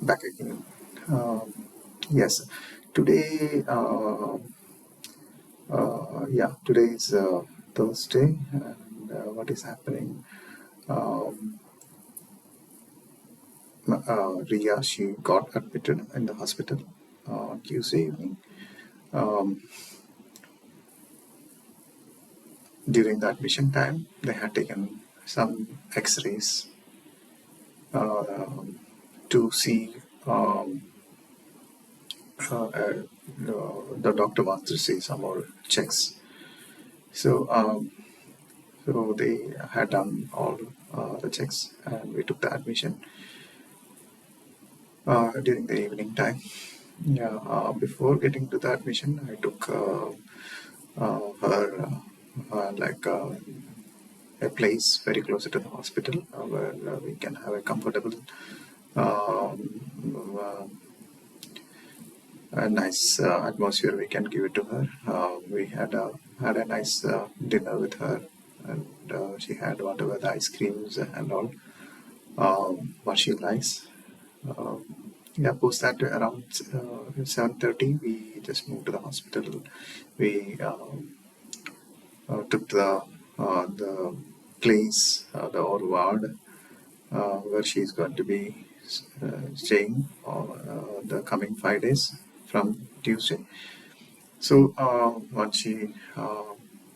Back again. Yes, today, today is Thursday, and what is happening? Um, Ria, she got admitted in the hospital on Tuesday evening. Um, During the admission time, they had taken some X-rays uh, to see. The doctor wants to see some more checks. So So they had done all the checks, and we took the admission during the evening time. Yeah, before getting to the admission, I took her a place very closer to the hospital where we can have a comfortable, uh, a nice atmosphere we can give it to her. We had a nice dinner with her, and she had whatever the ice creams and all what she likes. Um, yeah, post that around 7:30, we just moved to the hospital. We took the place, the or ward where she's going to be staying the coming 5 days from Tuesday. So once she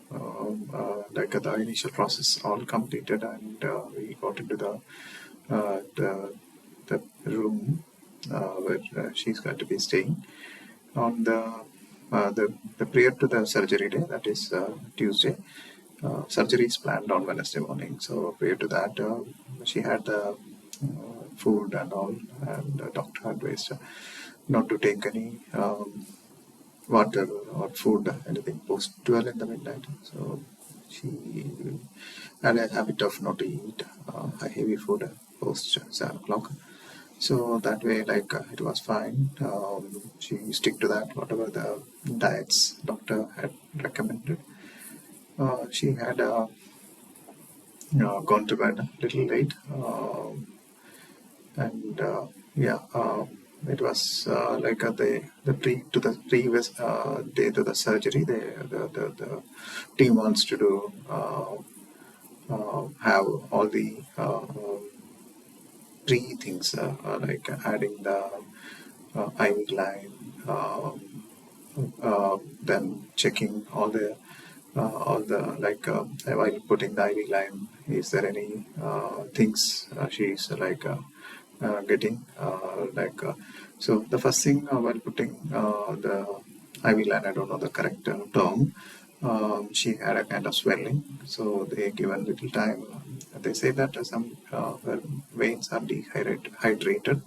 the initial process all completed, and we got into the room where she's going to be staying on the prior to the surgery day, that is Tuesday. Surgery is planned on Wednesday morning. So prior to that, she had the food and all, and the doctor advised her not to take any water or food, anything post 12 in the midnight. So she had a habit of not to eat heavy food post 7 o'clock. So that way, it was fine. She stick to that, whatever the diets doctor had recommended. She had gone to bed a little late, and yeah, it was the previous day to the surgery. The team wants to do have all the pre things like adding the IV line, then checking all the while putting the IV line, is there any things she's getting so the first thing while putting the IV line, I don't know the correct term. She had a kind of swelling, so they given little time. They say that some her veins are dehydrated,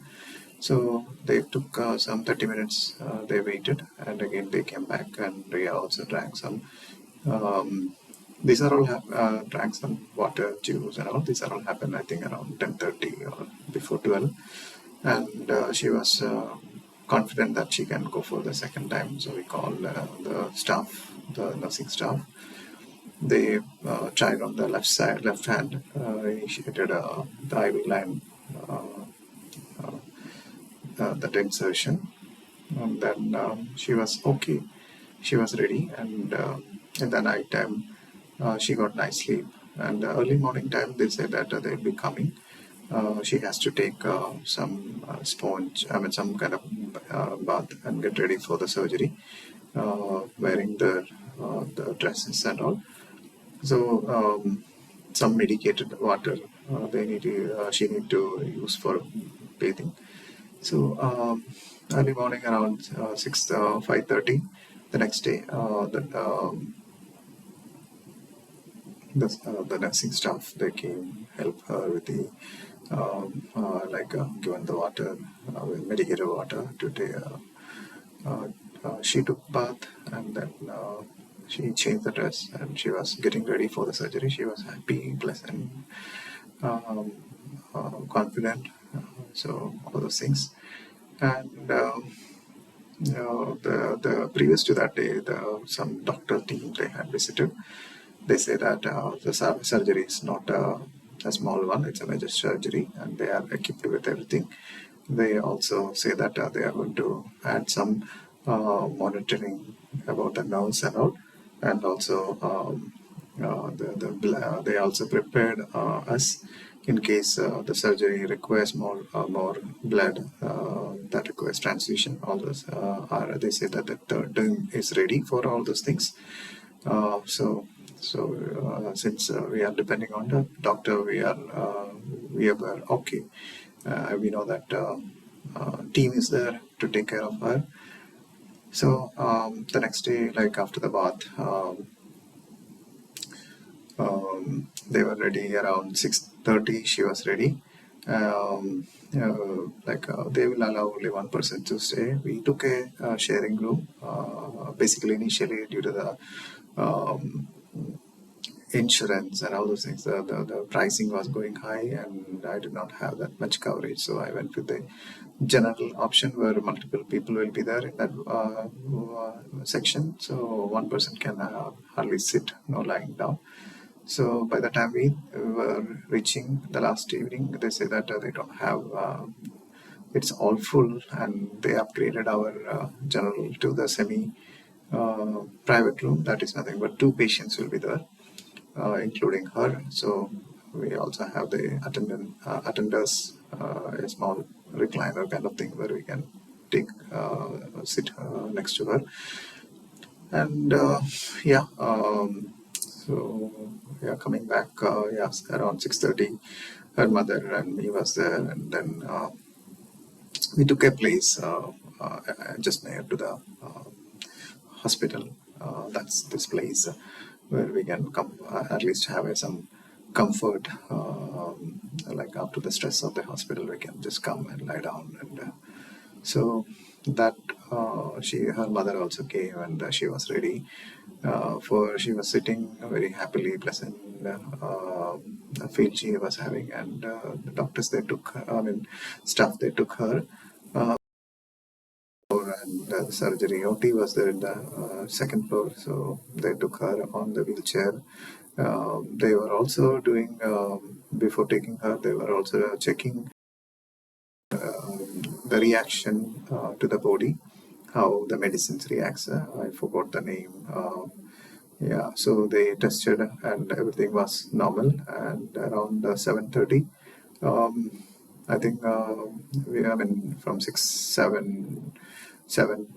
so they took some 30 minutes. They waited, and again they came back, and they also drank some. Um, these are all drank some water, juice, and all. These are all happened, I think, around 10:30 or before 12, and she was confident that she can go for the second time. So we called the staff, the nursing staff. They tried on the left hand, initiated the IV line, that insertion, and then she was okay. She was ready, and in the night time, she got nice sleep. And early morning time, they said that they'll be coming. She has to take some sponge, I mean, some kind of bath and get ready for the surgery, wearing the dresses and all. So some medicated water she need to use for bathing. So early morning around 5:30, the next day, the nursing staff, they came help her with the given the water, medicated water to take. She took bath, and then she changed the dress, and she was getting ready for the surgery. She was happy, pleasant, um, confident. So all those things, and the previous to that day, some doctor team they had visited. They say that the surgery is not a small one; it's a major surgery, and they are equipped with everything. they also say that they are going to add some monitoring about the nerves and all, and also they also prepared us in case the surgery requires more blood, that requires transfusion. All those are, they say that the team is ready for all those things. Since we are depending on the doctor, we are okay. We know that team is there to take care of her. So the next day, like after the bath, they were ready around 6:30. She was ready. They will allow only one person to stay. We took a sharing room. Basically, initially due to the um, insurance and all those things, the pricing was going high, and I did not have that much coverage. So I went with the general option where multiple people will be there in that section. So one person can hardly sit, no lying down. So by the time we were reaching the last evening, they say that they don't have, it's all full, and they upgraded our general to the semi private room. That is nothing but two patients will be there, including her. So we also have the attenders, a small recliner kind of thing where we can sit next to her. And yeah, so yeah, coming back, yes, around 6:30, her mother and me was there, and then we took a place just near to the hospital. That's this place where we can come at least have some comfort. Like after the stress of the hospital, we can just come and lie down. And so that her mother also came, and she was ready. For she was sitting very happily, pleasant feel she was having, and the doctors they took, I mean, staff they took her. And the surgery OT was there in the second floor, so they took her on the wheelchair. They were also doing, before taking her, they were also checking the reaction to the body, how the medicines reacts. I forgot the name. Yeah, so they tested and everything was normal. And around 7:30, um, I think I mean from 7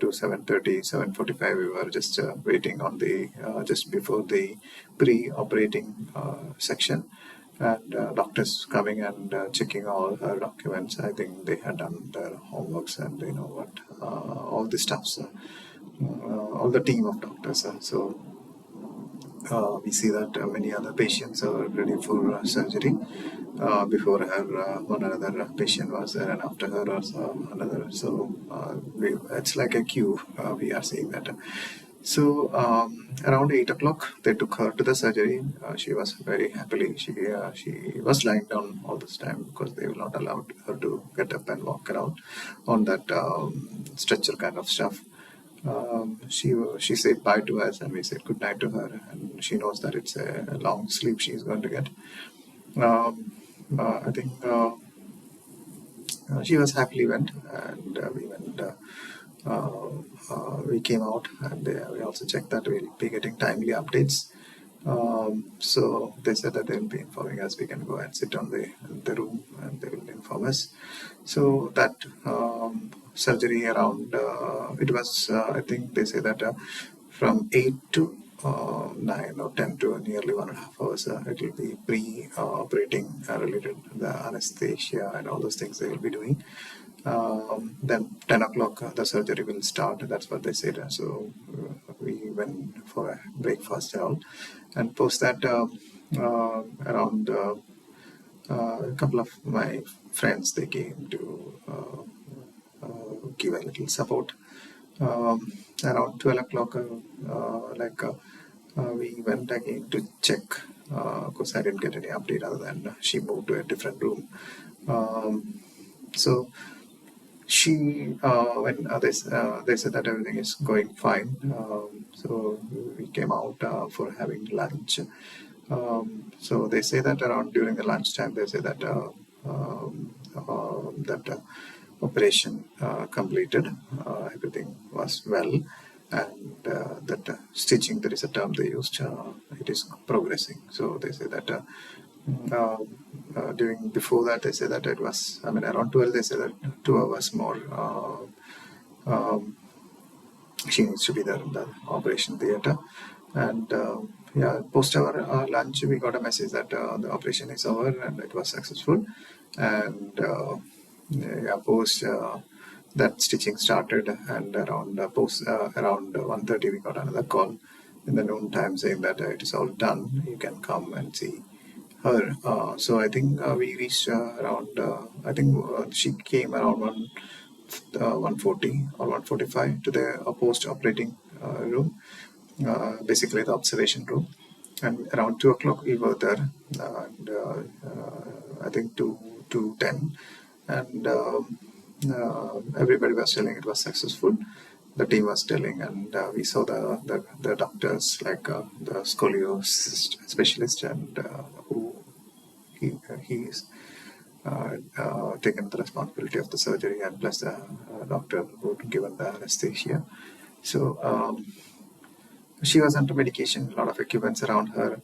to 7:30, 7:45, we were just waiting on the just before the pre-operating section, and doctors coming and checking all her documents. I think they had done their homeworks, and you know what, all the staffs, all the team of doctors. So we see that many other patients are ready for surgery. Before her, one another patient was there, and after her also another. So it's like a queue. We are seeing that. So around 8 o'clock, they took her to the surgery. She was very happily. She was lying down all this time because they will not allow her to get up and walk around on that stretcher kind of stuff. She said bye to us, and we said good night to her, and she knows that it's a long sleep she's going to get. I think she was happily went, and we went. We came out, and we also checked that we'll be getting timely updates. So they said that they'll be informing us. We can go and sit on the room, and they will inform us. So that surgery around it was I think they say that from 8 to 9 or 10 to nearly 1.5 hours, it will be pre-operating related the anesthesia and all those things they will be doing. Then 10 o'clock the surgery will start. That's what they said. So we went for a breakfast and all, and post that around a couple of my friends they came to give a little support. Around 12 o'clock, we went again to check. Of course, I didn't get any update other than she moved to a different room. So she, when they said that everything is going fine, so we came out for having lunch. So they say that around during the lunchtime, they say that operation completed. Everything was well, and that stitching, there is a term they used, it is progressing. So they say that uh, during before that, they say that it was, I mean, around 12, they say that 2 hours more. She needs to be there in the operation theater. And yeah, post our lunch, we got a message that the operation is over and it was successful. And yeah, post that stitching started, and around around 1:30 we got another call in the noon time saying that it is all done. You can come and see her. So I think we reached around. I think she came around 1:40 or 1:45 to the post-operating room, basically the observation room. And around 2 o'clock we were there, and I think 2:10, and everybody was telling it was successful. The team was telling, and we saw the doctors, like the scoliosis specialist, and who he is taken the responsibility of the surgery, and plus the doctor who given the anesthesia. So she was under medication, a lot of equipments around her,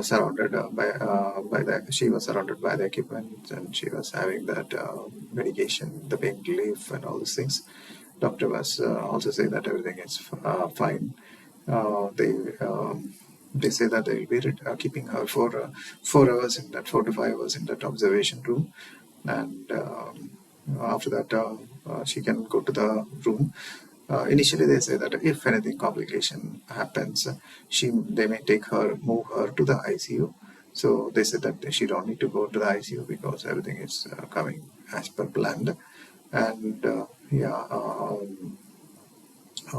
surrounded by the. She was surrounded by the equipment, and she was having that medication, the pain relief, and all these things. Doctor was also saying that everything is fine. They say that they will be keeping her for 4 hours in that 4 to 5 hours in that observation room, and after that she can go to the room. Initially, they say that if anything complication happens, they may move her to the ICU. So they said that she don't need to go to the ICU because everything is coming as per planned. And yeah,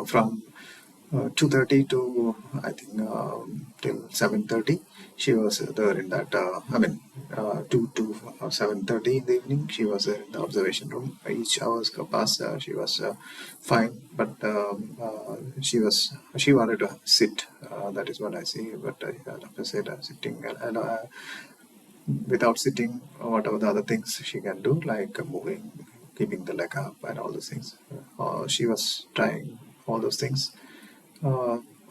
from 2:30 to, I think, till 7:30, she was there in that. I mean, 2 to 7:30 in the evening, she was there in the observation room. Each hours passed, she was fine, but she wanted to sit. That is what I see. But doctor said sitting, and without sitting, whatever the other things she can do, like moving, keeping the leg up, and all those things. She was trying all those things.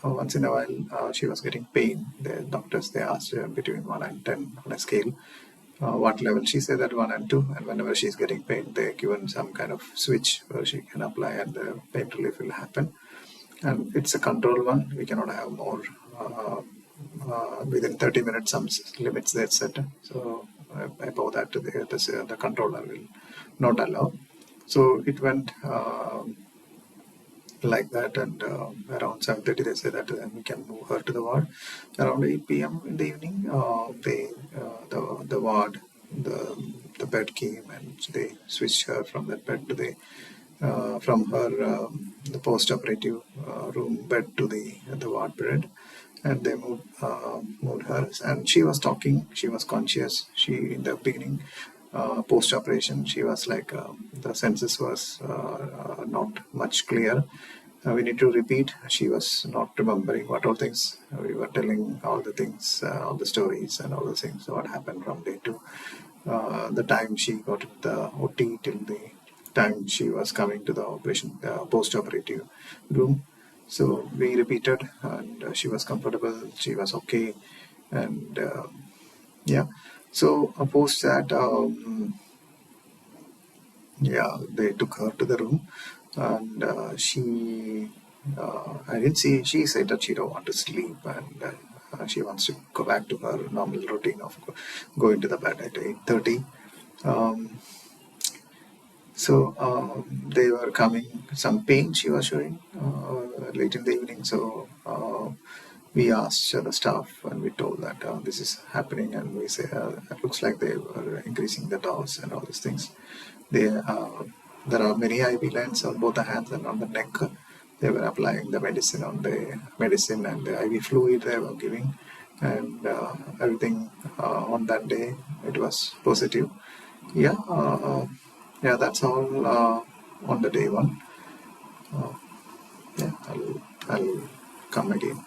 Once in a while, she was getting pain. The doctors, they asked her between 1 and 10 on a scale what level. She said that 1 and 2, and whenever she's getting pain, they're given some kind of switch where she can apply, and the pain relief will happen. And it's a control one. We cannot have more. Within 30 minutes, some limits they're set. So above that, the controller will not allow. So it went like that, and around 7:30 they say that we can move her to the ward. Around 8 p.m. in the evening, the ward, the bed came, and they switched her from that bed to from her the post-operative room bed to the ward bed, and they moved her, and she was talking, she was conscious. She, in the beginning, post-operation, she was like the senses was not much clear. We need to repeat. She was not remembering what all things we were telling, all the things, all the stories, and all the things. What happened from day two, the time she got to the OT till the time she was coming to the operation post-operative room. So we repeated, and she was comfortable. She was okay, and yeah. So post that, yeah, they took her to the room, and I didn't see. She said that she don't want to sleep, and she wants to go back to her normal routine of going to the bed at 8:30. Um, so they were coming, some pain she was showing late in the evening. So we asked the staff, and we told that this is happening, and we say it looks like they were increasing the dose and all these things. There are many IV lines on both the hands and on the neck. They were applying the medicine and the IV fluid they were giving, and everything on that day it was positive. Yeah, yeah, that's all on the day one. Yeah, I'll come again.